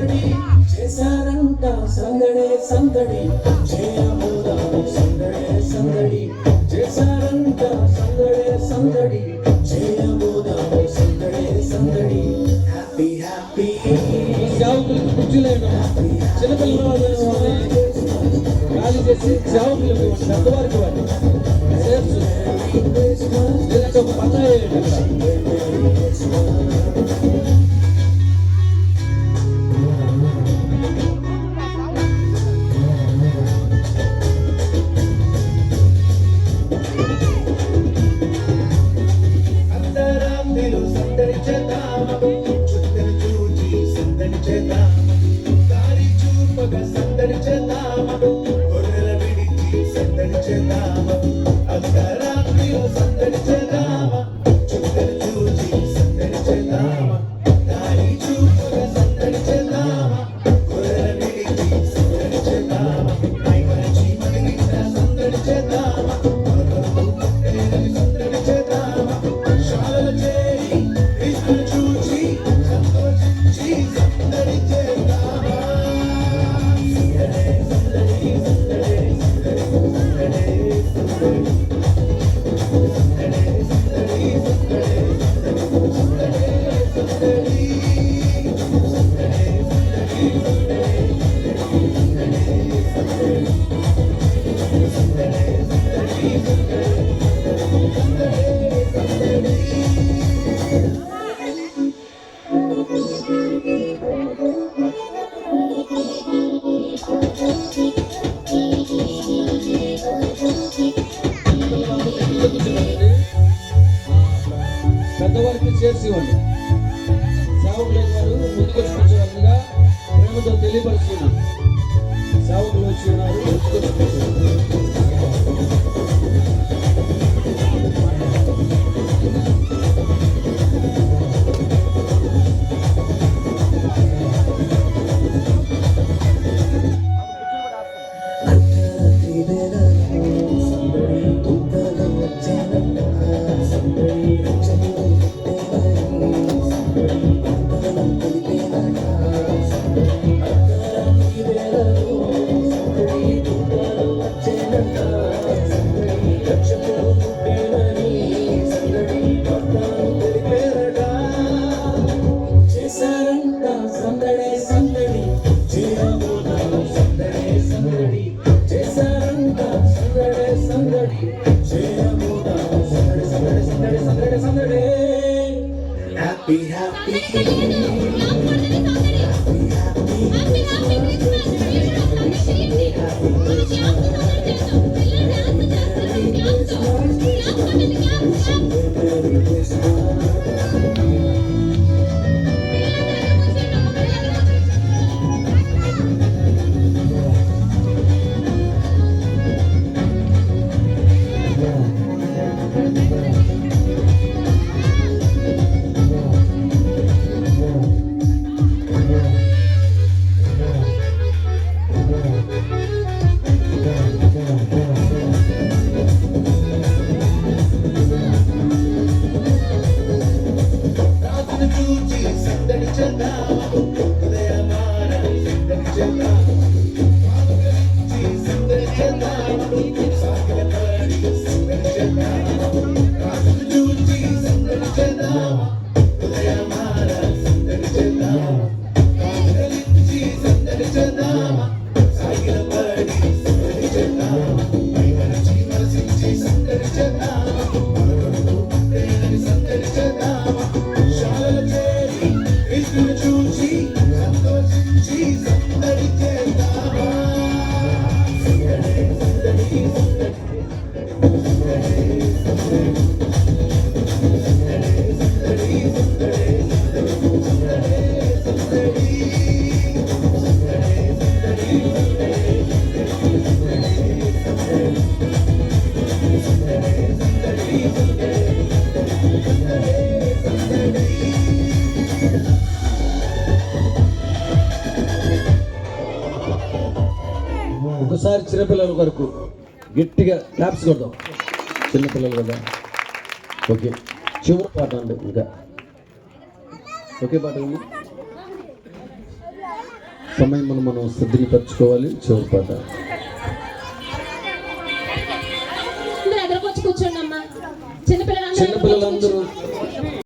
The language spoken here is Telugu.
సందడి చేశారంట సందడే సందడి చేయబోదాము సందడే సందడి చేశారంట సందడే సందడి చేయబోదాము సందడే సందడి హ్యాపీ హ్యాపీ సేవకులకు కుర్చీలేను చిన్నపిల్లలు ఖాళీ చేసి సేవకులకు పెద్దవారికి వాడి లేదంటే ఒక పట్టా పెద్దవారికి చేర్చి ఇవ్వండి. సేవకులు వారు ముందుకు వచ్చుకోవాలిగా ప్రేమతో తెలియపరుస్తున్నాం. సేవకులు వచ్చి ఉన్నారు, happy happy ఒకసారి చిన్నపిల్లల వరకు గట్టిగా క్లాప్స్ కొడదాం. చిన్నపిల్లలు కదా. ఓకే, చివరి పాట అండి. ఇంకా ఒకే పాట ఉంది. సమయం మనం సద్వినియోగపరచుకోవాలి. చివరి పాట అందరూ ఎదురుకొచ్చి కూర్చోండి అమ్మా. చిన్నపిల్లలందరూ చిన్నపిల్లలందరూ